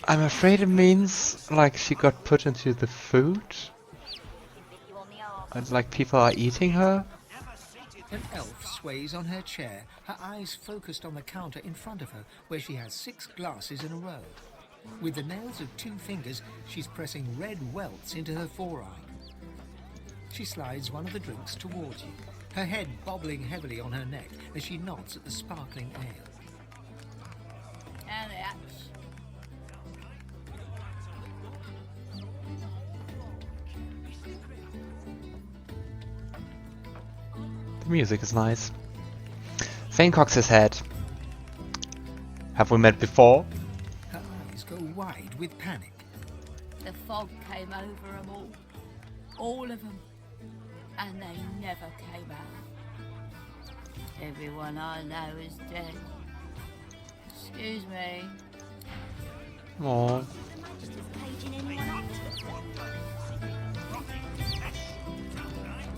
I'm afraid it means like she got put into the food and like people are eating her. An elf sways on her chair, her eyes focused on the counter in front of her, where she has 6 glasses in a row. With the nails of 2 fingers, she's pressing red welts into her forearm. She slides one of the drinks towards you, her head bobbling heavily on her neck as she nods at the sparkling ale. And that's... The music is nice. Fane cocks his head. Have we met before? Her eyes go wide with panic. The fog came over them all of them, and they never came out. Everyone I know is dead. Excuse me. Aww.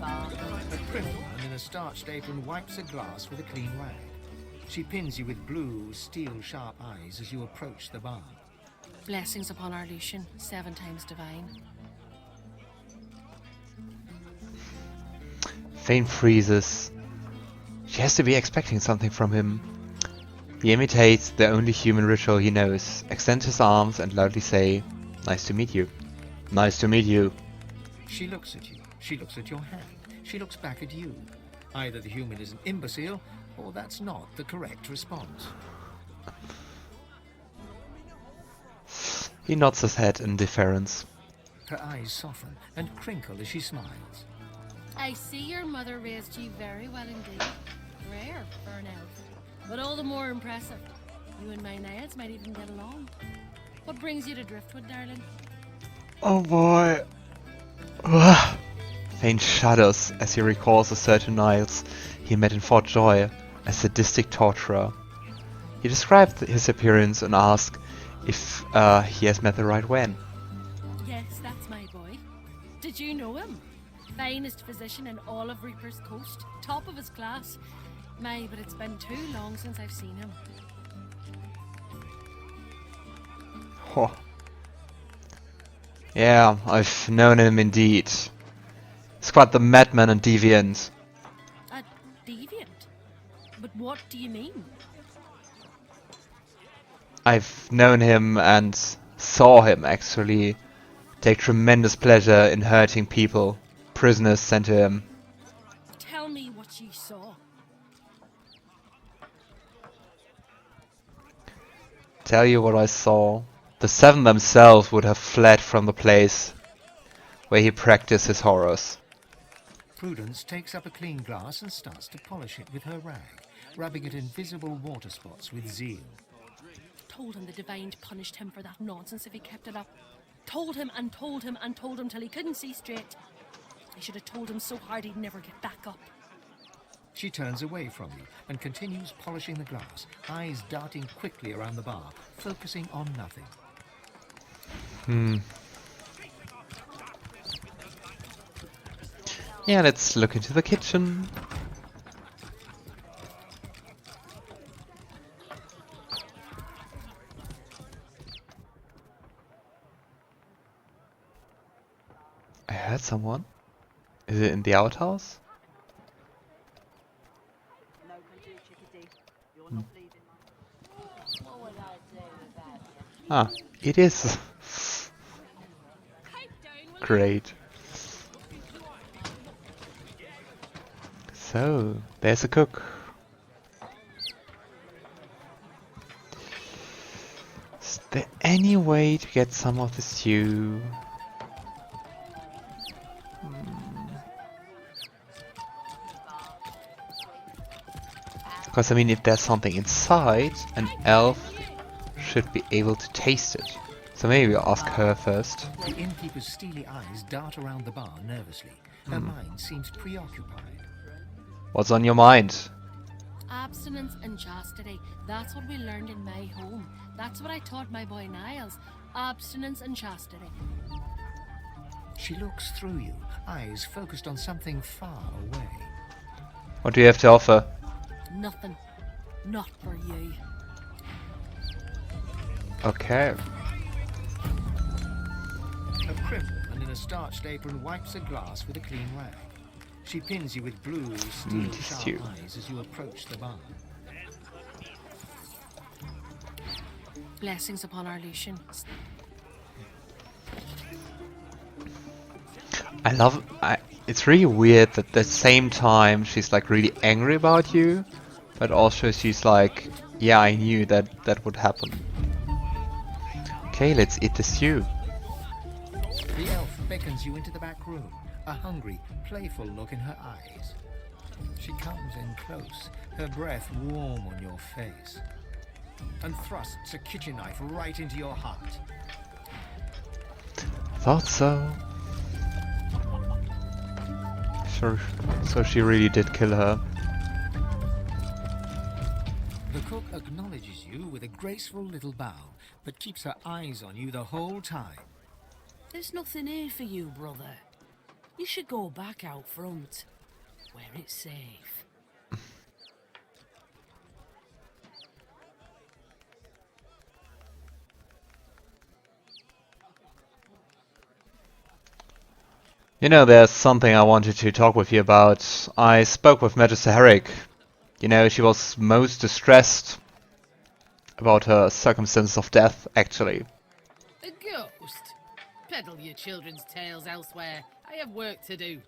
A criminal in a starched apron wipes a glass with a clean rag. She pins you with blue, steel-sharp eyes as you approach the bar. Blessings upon our Lucian, 7 times divine. Fane freezes. She has to be expecting something from him. He imitates the only human ritual he knows, extends his arms and loudly say, "Nice to meet you. Nice to meet you." She looks at you. She looks at your hand. She looks back at you. Either the human is an imbecile, or that's not the correct response. He nods his head in deference. Her eyes soften and crinkle as she smiles. I see your mother raised you very well indeed. Rare for an elf, but all the more impressive. You and my nails might even get along. What brings you to Driftwood, darling? Oh boy. Ugh. Fane shudders as he recalls a certain Niles he met in Fort Joy, a sadistic torturer. He described his appearance and asked if he has met the right one. Yes, that's my boy. Did you know him? Finest physician in all of Reaper's Coast, top of his class. My, but it's been too long since I've seen him. Oh. Yeah, I've known him indeed. He's quite the madman and deviant. A deviant? But what do you mean? I've known him and saw him actually take tremendous pleasure in hurting people, prisoners sent to him. Tell me what you saw. Tell you what I saw. The 7 themselves would have fled from the place where he practiced his horrors. Prudence takes up a clean glass and starts to polish it with her rag, rubbing at invisible water spots with zeal. Told him the divine punished him for that nonsense if he kept it up. Told him and told him and told him till he couldn't see straight. I should have told him so hard he'd never get back up. She turns away from you and continues polishing the glass, eyes darting quickly around the bar, focusing on nothing. Yeah, let's look into the kitchen. I heard someone. Is it in the outhouse? Ah, it is. Great. So, there's a cook. Is there any way to get some of the stew? Because I mean, if there's something inside, an elf should be able to taste it. So maybe I'll ask her first. The innkeeper's steely eyes dart around the bar nervously. Her mind seems preoccupied. What's on your mind? Abstinence and chastity. That's what we learned in my home. That's what I taught my boy Niles. Abstinence and chastity. She looks through you, eyes focused on something far away. What do you have to offer? Nothing. Not for you. Okay. A prim woman in a starched apron wipes a glass with a clean rag. She pins you with blue, steel-sharp stew. eyes as you approach the bar. Blessings upon our Lucian. It's really weird that at the same time she's like really angry about you, but also she's like, yeah, I knew that that would happen. Okay, let's eat the stew. The elf beckons you into the back room, a hungry, playful look in her eyes. She comes in close, her breath warm on your face, and thrusts a kitchen knife right into your heart. Thought so. Sure, so she really did kill her. The cook acknowledges you with a graceful little bow, but keeps her eyes on you the whole time. There's nothing here for you, brother. You should go back out front, where it's safe. You know, there's something I wanted to talk with you about. I spoke with Magister Herrick. You know, she was most distressed about her circumstances of death, actually. A ghost? Peddle your children's tales elsewhere. I have work to do.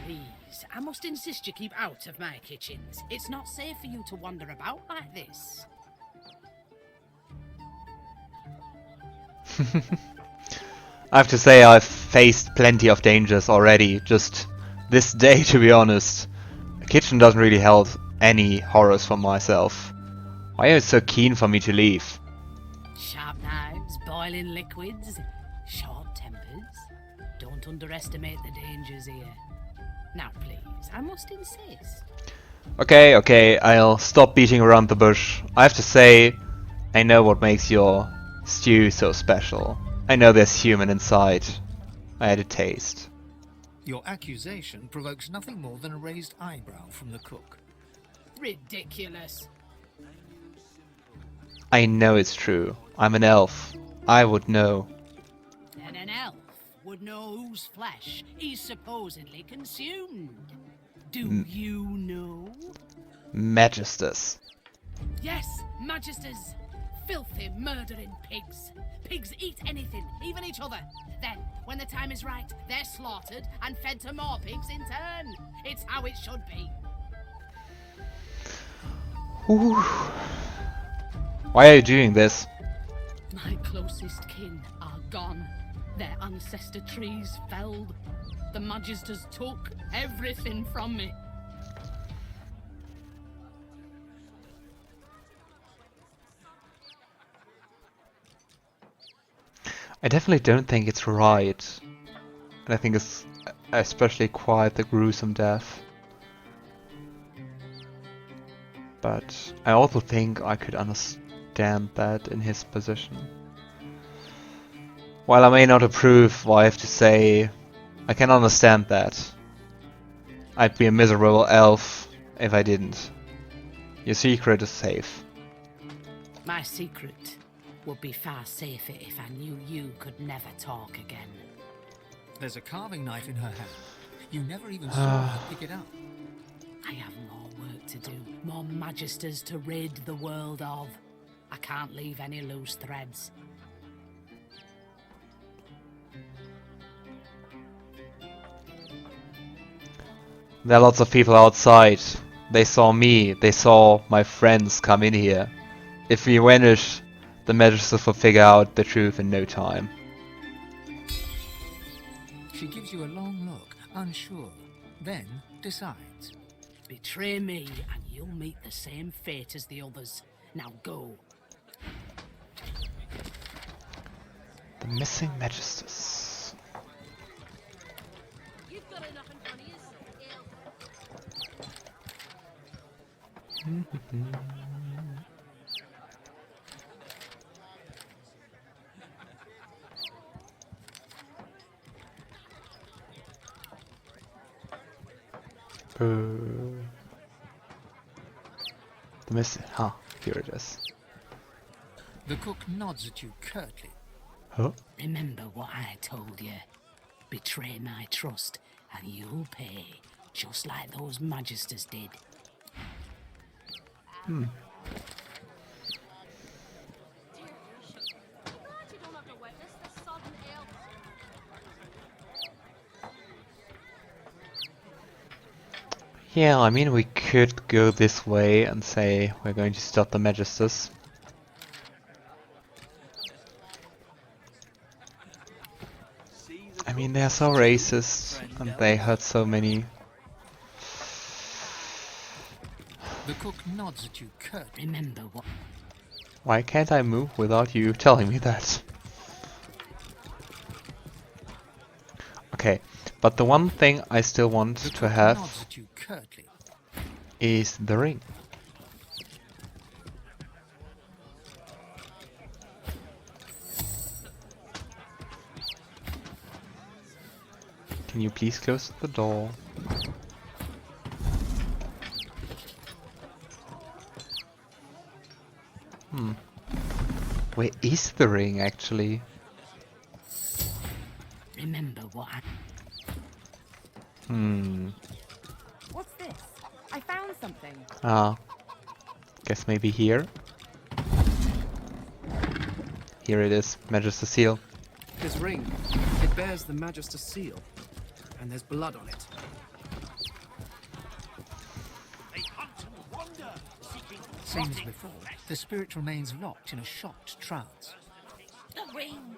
Please, I must insist you keep out of my kitchens. It's not safe for you to wander about like this. I have to say I've faced plenty of dangers already, just this day to be honest. The kitchen doesn't really hold any horrors for myself. Why are you so keen for me to leave? Sharp knives, boiling liquids, short tempers. Don't underestimate the dangers here. Now please, I must insist. Okay, I'll stop beating around the bush. I have to say, I know what makes your stew so special. I know there's human inside. I had a taste. Your accusation provokes nothing more than a raised eyebrow from the cook. Ridiculous. I know it's true. I'm an elf. I would know. And an elf would know whose flesh he's supposedly consumed. Do you know? Magisters. Yes, magisters. Filthy, murdering pigs. Pigs eat anything, even each other. Then, when the time is right, they're slaughtered and fed to more pigs in turn. It's how it should be. Whew. Why are you doing this? My closest kin are gone. Their ancestor trees felled. The magisters took everything from me. I definitely don't think it's right. And I think it's especially quite the gruesome death. But I also think I could understand that in his position. While I may not approve what I have to say, I can understand that. I'd be a miserable elf if I didn't. Your secret is safe. My secret would be far safer if I knew you could never talk again. There's a carving knife in her hand. You never even saw her pick it up. I have more work to do, more magisters to rid the world of. I can't leave any loose threads. There are lots of people outside. They saw me, they saw my friends come in here. If we vanish, the magisters will figure out the truth in no time. She gives you a long look, unsure, then decides. Betray me and you'll meet the same fate as the others. Now go. The missing magisters. You've got enough in front of you. The missing. Huh, here it is. The cook nods at you curtly. Huh? Remember what I told you. Betray my trust, and you'll pay, just like those magisters did. Yeah, I mean, we could go this way and say we're going to stop the magisters. I mean, they're so racist and they hurt so many. The cook nods at you curtly. Remember what... Why can't I move without you telling me that? Okay, but the one thing I still want The to cook have nods at you curtly. is the ring. Can you please close the door? Where is the ring actually? Remember what I... What's this? I found something. Ah, guess maybe here? Here it is, Magister Seal. This ring, it bears the magister seal, and there's blood on it. Same as before, the spirit remains locked in a shocked trance. The ring.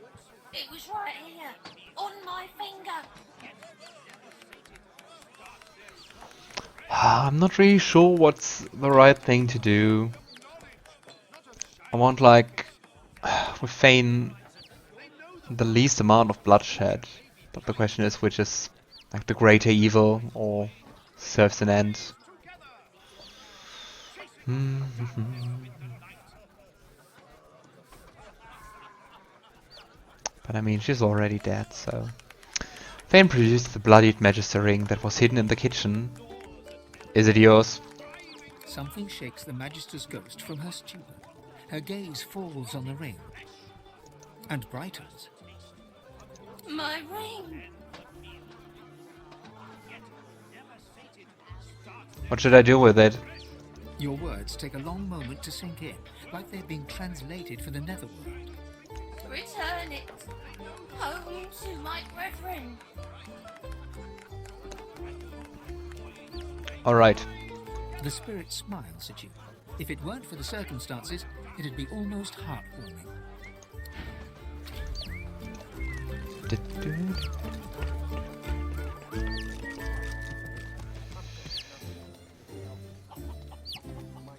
It was right here, on my finger. I'm not really sure what's the right thing to do. I want, like, with Fane, the least amount of bloodshed. But the question is which is, like, the greater evil or serves an end. But I mean, she's already dead, so... Fane produced the bloodied magister ring that was hidden in the kitchen. Is it yours? Something shakes the magister's ghost from her stupor. Her gaze falls on the ring and brightens. My ring. What should I do with it? Your words take a long moment to sink in, like they're being translated for the netherworld. Return it. Home to my brethren. Alright. The spirit smiles at you. If it weren't for the circumstances, it'd be almost heartwarming.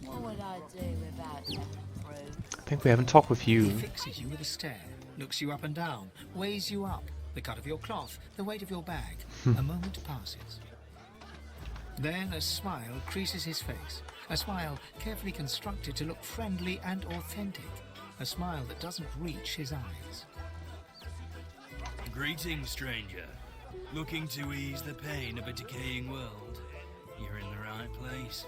What would I do without that fruit? I think we haven't talked with He you. fixes you with a stare, looks you up and down, weighs you up, the cut of your cloth, the weight of your bag. A moment passes. Then a smile creases his face, a smile carefully constructed to look friendly and authentic, a smile that doesn't reach his eyes. Greetings, stranger. Looking to ease the pain of a decaying world? You're in the right place.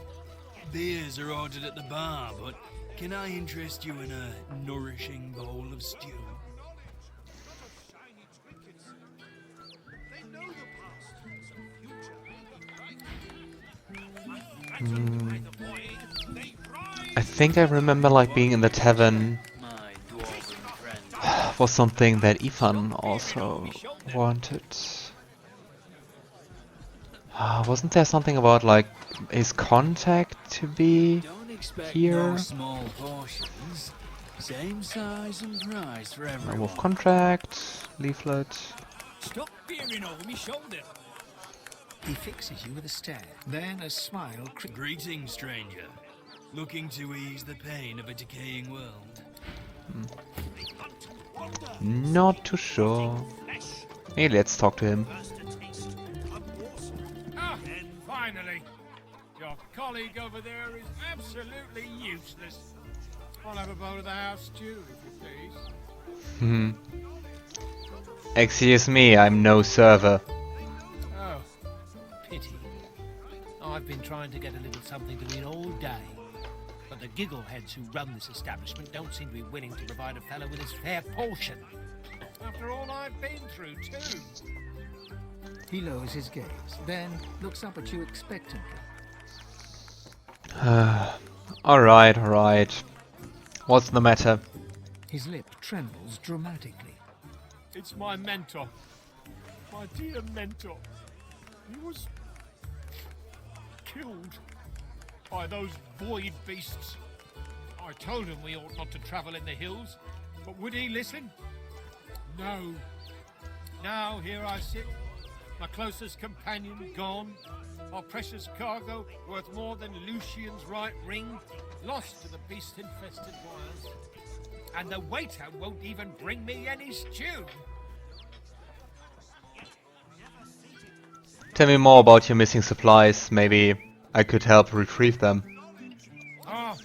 Beers are ordered at the bar, but can I interest you in a nourishing bowl of stew? I think I remember like being in the tavern My dwarven friend. was something that Ifan also wanted. Wasn't there something about like his contact to be Don't expect here? no small portions. Same size and price for everyone. Wolf contract, leaflet. Stop peering over my shoulder. He fixes you with a stare, then a smile Greetings, stranger. Looking to ease the pain of a decaying world? Not too sure. Hey, let's talk to him. Ah, finally! Your colleague over there is absolutely useless. I'll have a bowl of the house stew, if you please. Excuse me, I'm no server. Oh, pity. I've been trying to get a little something to eat all day, but But the giggleheads who run this establishment don't seem to be willing to provide a fellow with his fair portion. After all I've been through, too. He lowers his gaze, then looks up at you expectantly. Alright. What's the matter? His lip trembles dramatically. It's my mentor. My dear mentor. He was killed by those void beasts. I told him we ought not to travel in the hills, but would he listen? No. Now here I sit, my closest companion gone, our precious cargo worth more than Lucian's right ring, lost to the beast-infested wilds. And the waiter won't even bring me any stew. Tell me more about your missing supplies. Maybe I could help retrieve them. Oh,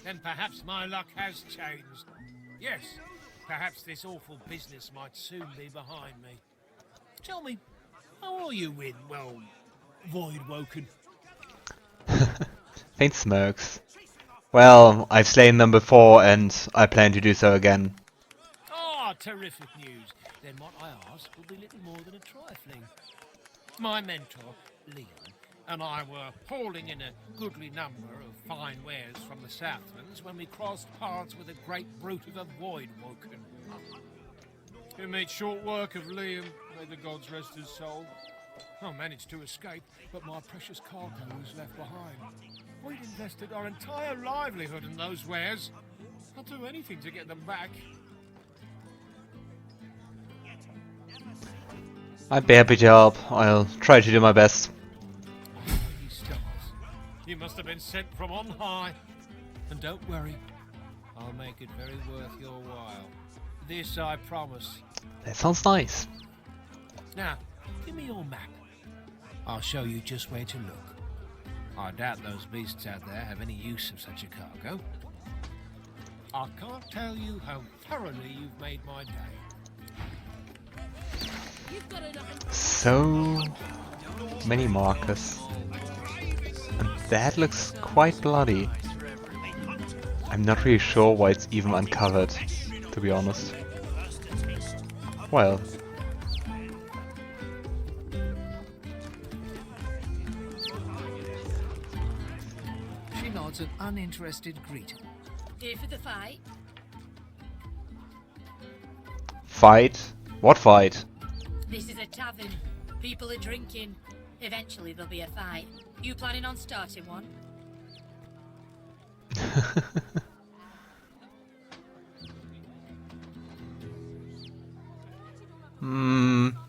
then perhaps my luck has changed. Yes, perhaps this awful business might soon be behind me. Tell me, how are you in, well, Voidwoken? Fane smirks. Well, I've slain them before and I plan to do so again. Ah, terrific news. Then what I ask will be little more than a trifling. My mentor, Liam, and I were hauling in a goodly number of fine wares from the Southlands when we crossed paths with a great brute of a Voidwoken. We made short work of Liam, may the gods rest his soul. I managed to escape, but my precious cargo was left behind. We'd invested our entire livelihood in those wares. I'll do anything to get them back. I'd be happy to help. I'll try to do my best. Holy stars. You must have been sent from on high. And don't worry, I'll make it very worth your while. This I promise. That sounds nice. Now, give me your map. I'll show you just where to look. I doubt those beasts out there have any use of such a cargo. I can't tell you how thoroughly you've made my day. So many markers. And that looks quite bloody. I'm not really sure why it's even uncovered, to be honest. Well. She nods an uninterested greeting. Here for the fight? Fight? What fight? This is a tavern. People are drinking. Eventually there'll be a fight. You planning on starting one?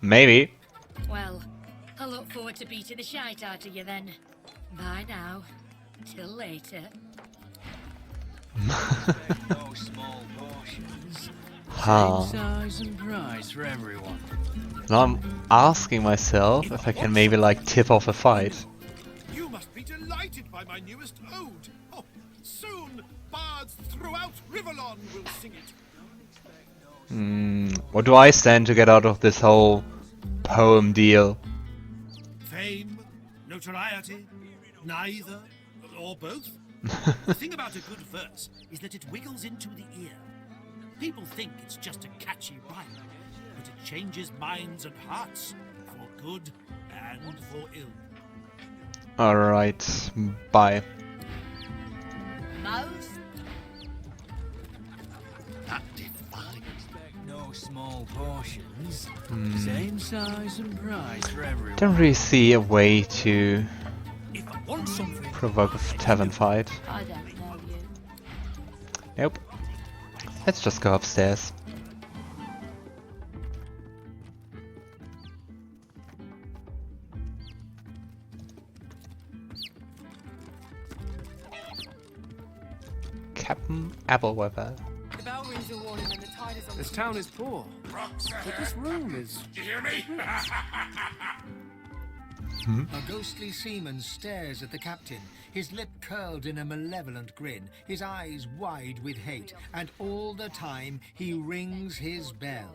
Maybe. Well, I look forward to beating the shite out of you then. Bye now. Till later. No small portions. Huh. Same size and price for everyone. Now I'm asking myself if I can maybe like tip off a fight. You must be delighted by my newest ode. Oh, soon bards throughout Rivellon will sing it. What do I stand to get out of this whole poem deal? Fame, notoriety, neither, or both. The thing about a good verse is that it wiggles into the ear. People think it's just a catchy rhyme, but it changes minds and hearts for good and for ill. Alright, bye. Most? That defined. No small portions. Same size and price for everyone. Don't really see a way to If I want something, provoke a tavern fight. I don't know you. Nope. Let's just go upstairs. Captain Appleweather. The bell rings a warning and the tide is on. This town is poor, but this room is... you hear me? A ghostly seaman stares at the captain, his lip curled in a malevolent grin, his eyes wide with hate, and all the time he rings his bell.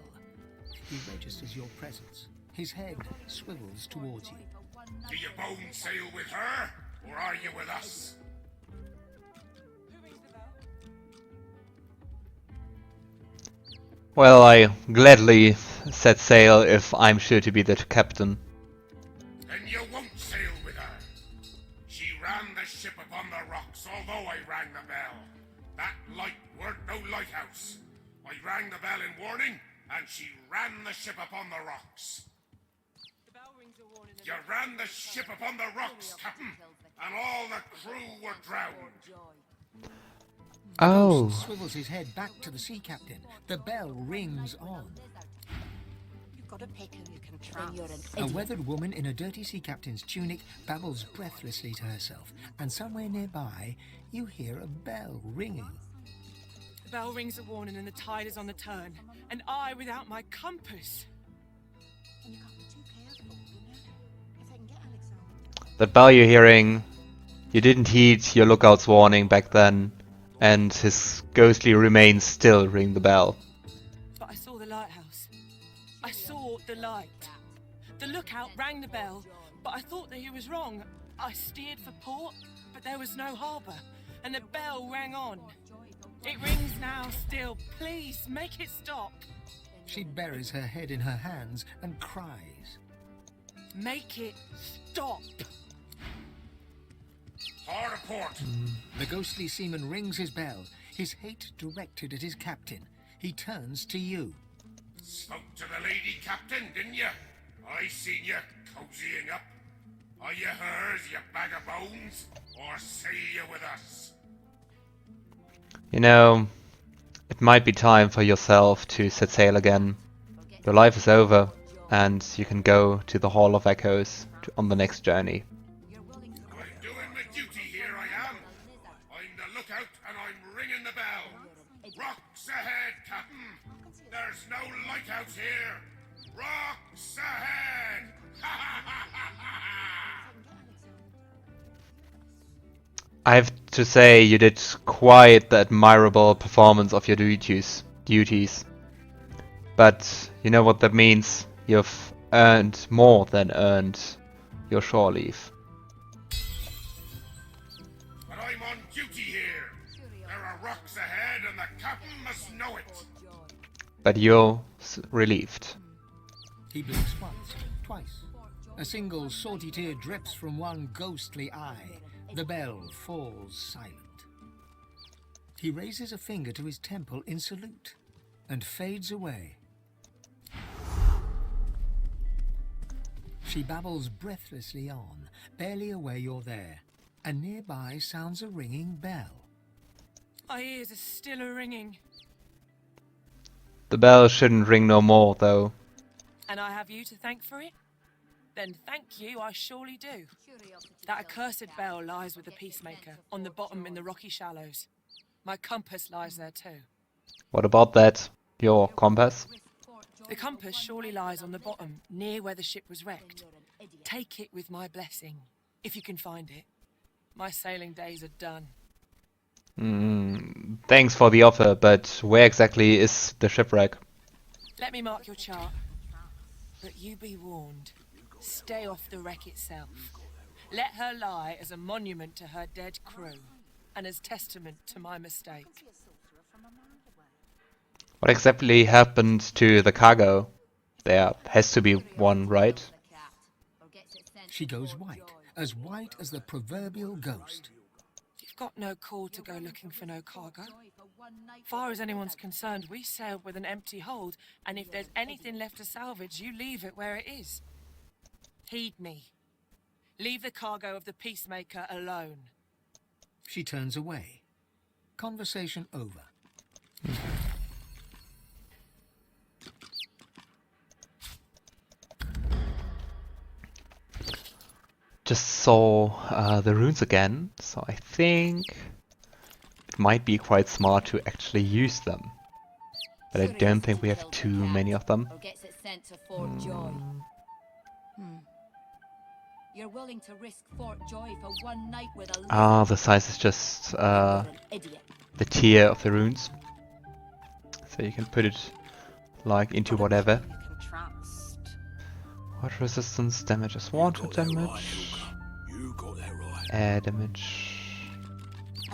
He registers your presence. His head swivels towards you. Do you bone sail with her, or are you with us? Well, I gladly set sail if I'm sure to be the captain. Then you won't sail with her. She ran the ship upon the rocks, although I rang the bell. That light weren't no lighthouse. I rang the bell in warning, and she ran the ship upon the rocks. You ran the ship upon the rocks, Captain, and all the crew were drowned. Oh. Ghost swivels his head back to the sea captain. The bell rings on. You've got to pick who you can trust. A weathered woman in a dirty sea captain's tunic babbles breathlessly to herself, and somewhere nearby you hear a bell ringing. The bell rings a warning and the tide is on the turn, and I without my compass. And you can't be too careful, you know. If I can get Alexander. That bell you're hearing, you didn't heed your lookout's warning back then, and his ghostly remains still ring the bell. But I saw the lighthouse. I saw the light. The lookout rang the bell, but I thought that he was wrong. I steered for port, but there was no harbour, and the bell rang on. It rings now still. Please, make it stop. She buries her head in her hands and cries. Make it stop. Hard a port. The ghostly seaman rings his bell, his hate directed at his captain. He turns to you. Spoke to the lady captain, didn't you? I seen you cozying up. Are you hers, you bag of bones? Or sail you with us? You know, it might be time for yourself to set sail again. Your life is over, and you can go to the Hall of Echoes on the next journey. I'm doing my duty here, I am. I'm the lookout, and I'm ringing the bell. Rocks ahead, Captain. There's no lighthouse here. Rocks ahead. I have to say, you did quite the admirable performance of your duties. But you know what that means? You've earned more than earned your shore leave. But I'm on duty here. There are rocks ahead, and the captain must know it. But you're relieved. He blinks once, twice. A single salty tear drips from one ghostly eye. The bell falls silent. He raises a finger to his temple in salute and fades away. She babbles breathlessly on, barely aware you're there, and nearby sounds a ringing bell. My ears are still a-ringing. The bell shouldn't ring no more, though. And I have you to thank for it? Then thank you, I surely do. That accursed bell lies with the peacemaker, on the bottom in the rocky shallows. My compass lies there too. What about that? Your compass? The compass surely lies on the bottom, near where the ship was wrecked. Take it with my blessing, if you can find it. My sailing days are done. Thanks for the offer, but where exactly is the shipwreck? Let me mark your chart. But you be warned. Stay off the wreck itself. Let her lie as a monument to her dead crew, and as testament to my mistake. What exactly happened to the cargo? There has to be one, right? She goes white as the proverbial ghost. You've got no call to go looking for no cargo. Far as anyone's concerned, we sailed with an empty hold, and if there's anything left to salvage, you leave it where it is. Heed me. Leave the cargo of the peacemaker alone. She turns away. Conversation over. Just saw the runes again, so I think it might be quite smart to actually use them. But I don't think we have too many of them. You're willing to risk Fort Joy for one night with a Ah, the size is just the tier of the runes. So you can put it like into whatever. What resistance, damage is wanted damage. Air damage.